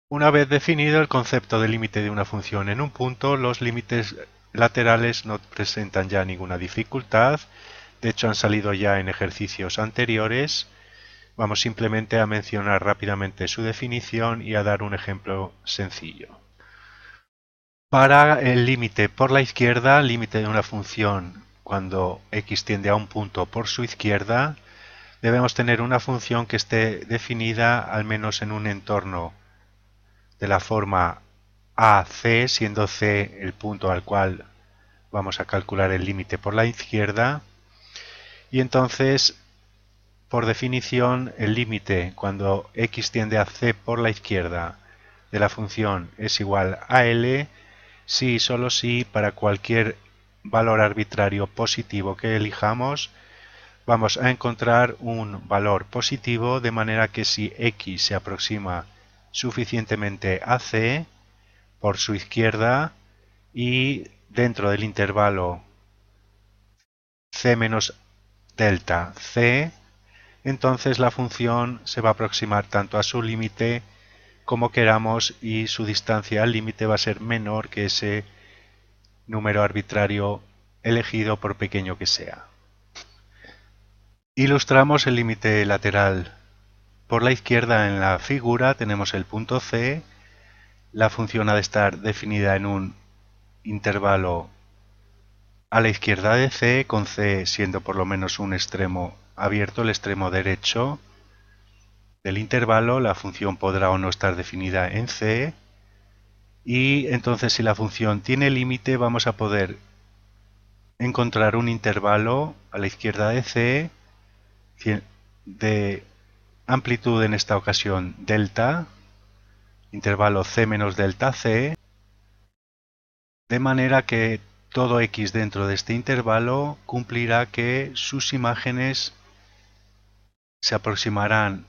Una vez definido el concepto de límite de una función en un punto, los límites laterales no presentan ya ninguna dificultad. De hecho, han salido ya en ejercicios anteriores. Vamos simplemente a mencionar rápidamente su definición y a dar un ejemplo sencillo. Para el límite por la izquierda, límite de una función cuando x tiende a un punto por su izquierda, debemos tener una función que esté definida al menos en un entorno de la forma AC, siendo C el punto al cual vamos a calcular el límite por la izquierda. Y entonces, por definición, el límite cuando x tiende a C por la izquierda de la función es igual a L si y solo si para cualquier valor arbitrario positivo que elijamos vamos a encontrar un valor positivo, de manera que si x se aproxima suficientemente a C por su izquierda y dentro del intervalo C menos delta C, entonces la función se va a aproximar tanto a su límite como queramos y su distancia al límite va a ser menor que ese número arbitrario elegido por pequeño que sea. Ilustramos el límite lateral. Por la izquierda en la figura tenemos el punto C. La función ha de estar definida en un intervalo a la izquierda de C, con C siendo por lo menos un extremo abierto, el extremo derecho del intervalo. La función podrá o no estar definida en C. Y entonces, si la función tiene límite, vamos a poder encontrar un intervalo a la izquierda de C de amplitud, en esta ocasión delta, intervalo C menos delta C, de manera que todo x dentro de este intervalo cumplirá que sus imágenes se aproximarán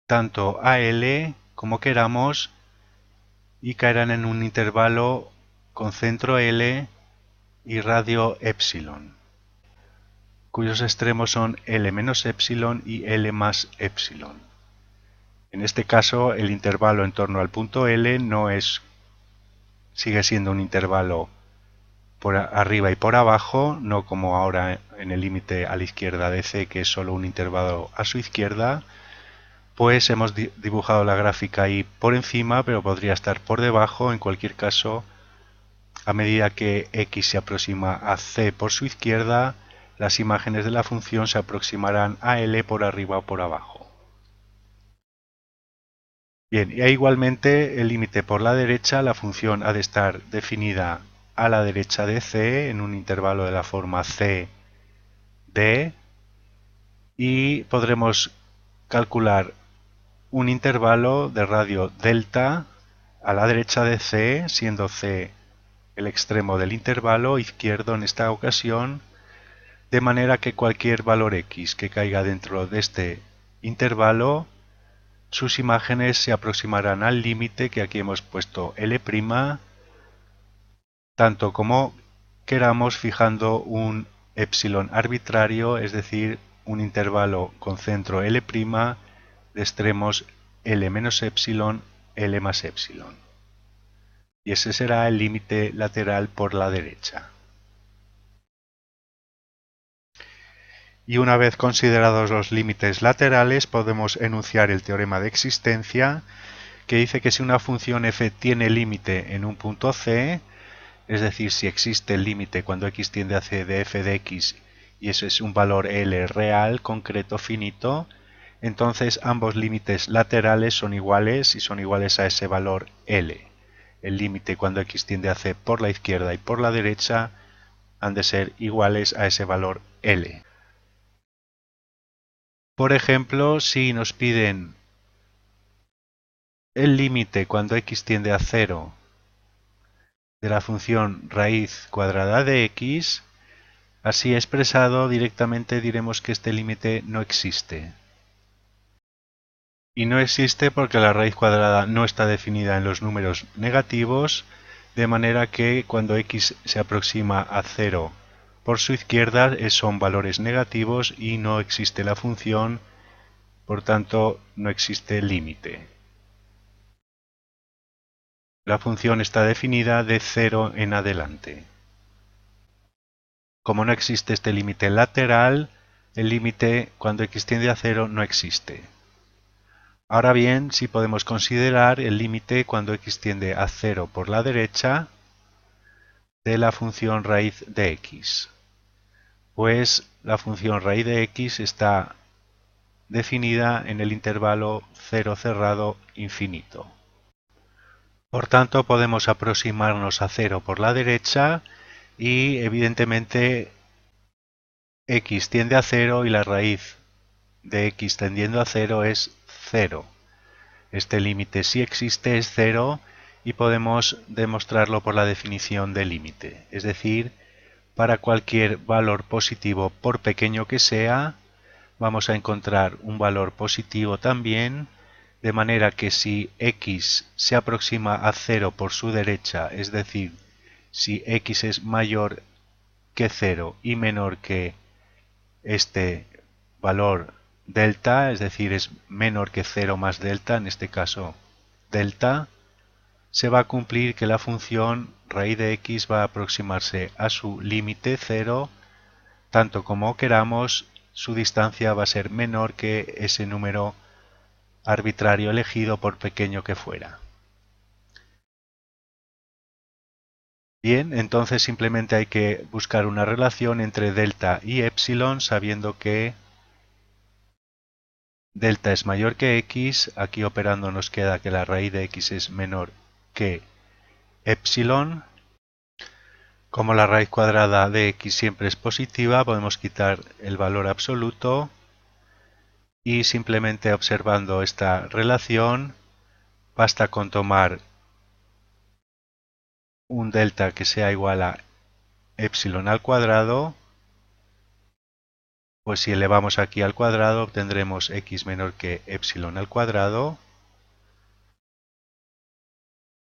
tanto a L como queramos y caerán en un intervalo con centro L y radio epsilon, cuyos extremos son L menos epsilon y L más epsilon. En este caso, el intervalo en torno al punto L sigue siendo un intervalo por arriba y por abajo, no como ahora en el límite a la izquierda de C, que es solo un intervalo a su izquierda. Pues hemos dibujado la gráfica ahí por encima, pero podría estar por debajo. En cualquier caso, a medida que x se aproxima a C por su izquierda, las imágenes de la función se aproximarán a L por arriba o por abajo. Bien, y igualmente el límite por la derecha, la función ha de estar definida a la derecha de C en un intervalo de la forma C, D, y podremos calcular un intervalo de radio delta a la derecha de C, siendo C el extremo del intervalo izquierdo en esta ocasión, de manera que cualquier valor x que caiga dentro de este intervalo, sus imágenes se aproximarán al límite, que aquí hemos puesto L', tanto como queramos, fijando un epsilon arbitrario, es decir, un intervalo con centro L', de extremos L menos epsilon, L más epsilon. Y ese será el límite lateral por la derecha. Y una vez considerados los límites laterales, podemos enunciar el teorema de existencia, que dice que si una función f tiene límite en un punto C, es decir, si existe el límite cuando x tiende a C de f de x, y eso es un valor L real, concreto, finito, entonces ambos límites laterales son iguales y son iguales a ese valor L. El límite cuando x tiende a C por la izquierda y por la derecha han de ser iguales a ese valor L. Por ejemplo, si nos piden el límite cuando x tiende a 0 de la función raíz cuadrada de x, así expresado directamente diremos que este límite no existe. Y no existe porque la raíz cuadrada no está definida en los números negativos, de manera que cuando x se aproxima a 0 por su izquierda son valores negativos y no existe la función, por tanto no existe límite. la función está definida de 0 en adelante. Como no existe este límite lateral, el límite cuando x tiende a 0 no existe. Ahora bien, sí podemos considerar el límite cuando x tiende a 0 por la derecha de la función raíz de x. Pues la función raíz de x está definida en el intervalo 0 cerrado infinito. Por tanto, podemos aproximarnos a 0 por la derecha y evidentemente x tiende a 0 y la raíz de x tendiendo a 0 es 0. Este límite si existe es 0 y podemos demostrarlo por la definición de límite. Es decir, para cualquier valor positivo, por pequeño que sea, vamos a encontrar un valor positivo también, de manera que si x se aproxima a 0 por su derecha, es decir, si x es mayor que 0 y menor que este valor delta, es decir, es menor que 0 más delta, en este caso delta, se va a cumplir que la función raíz de x va a aproximarse a su límite 0, tanto como queramos, su distancia va a ser menor que ese número arbitrario elegido por pequeño que fuera. Bien, entonces simplemente hay que buscar una relación entre delta y epsilon, sabiendo que delta es mayor que x, aquí operando nos queda que la raíz de x es menor que epsilon. Como la raíz cuadrada de x siempre es positiva, podemos quitar el valor absoluto y simplemente observando esta relación basta con tomar un delta que sea igual a epsilon al cuadrado, pues si elevamos aquí al cuadrado obtendremos x menor que epsilon al cuadrado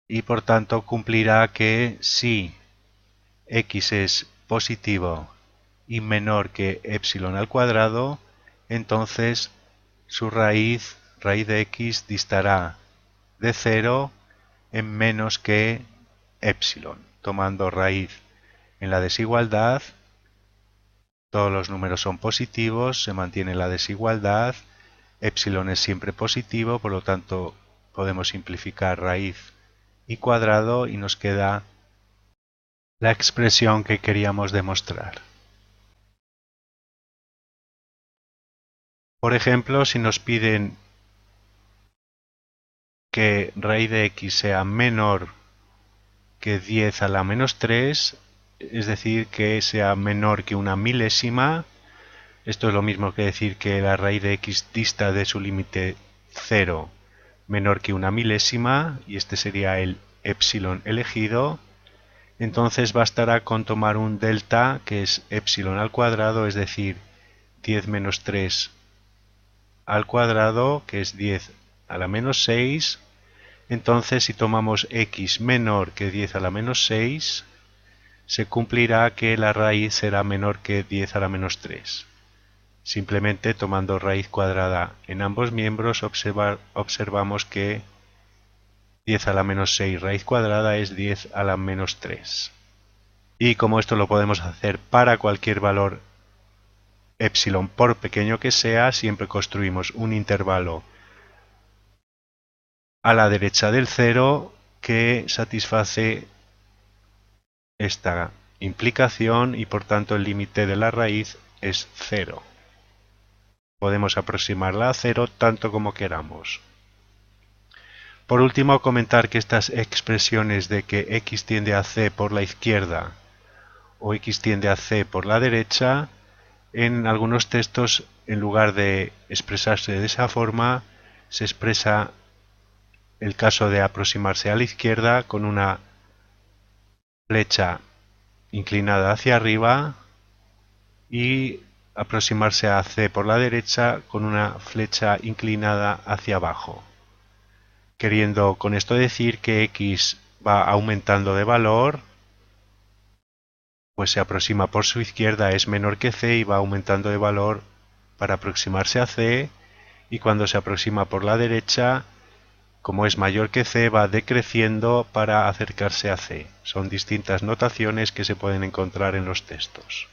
y por tanto cumplirá que si x es positivo y menor que epsilon al cuadrado, entonces su raíz de x distará de 0 en menos que epsilon. Tomando raíz en la desigualdad, todos los números son positivos, se mantiene la desigualdad, epsilon es siempre positivo, por lo tanto podemos simplificar raíz y cuadrado y nos queda la expresión que queríamos demostrar. Por ejemplo, si nos piden que raíz de x sea menor que 10 a la menos 3, es decir, que sea menor que una milésima, esto es lo mismo que decir que la raíz de x dista de su límite 0 menor que una milésima, y este sería el epsilon elegido, entonces bastará con tomar un delta que es epsilon al cuadrado, es decir, 10 menos 3 al cuadrado, que es 10 a la menos 6. Entonces, si tomamos x menor que 10 a la menos 6, se cumplirá que la raíz será menor que 10 a la menos 3. Simplemente tomando raíz cuadrada en ambos miembros observamos que 10 a la menos 6 raíz cuadrada es 10 a la menos 3. Y como esto lo podemos hacer para cualquier valor epsilon por pequeño que sea, siempre construimos un intervalo a la derecha del 0 que satisface esta implicación y por tanto el límite de la raíz es 0. Podemos aproximarla a 0 tanto como queramos. Por último, comentar que estas expresiones de que x tiende a c por la izquierda o x tiende a c por la derecha, en algunos textos, en lugar de expresarse de esa forma, se expresa el caso de aproximarse a la izquierda con una flecha inclinada hacia arriba y aproximarse a C por la derecha con una flecha inclinada hacia abajo, queriendo con esto decir que x va aumentando de valor, pues se aproxima por su izquierda es menor que C y va aumentando de valor para aproximarse a C, y cuando se aproxima por la derecha como es mayor que c, va decreciendo para acercarse a c. Son distintas notaciones que se pueden encontrar en los textos.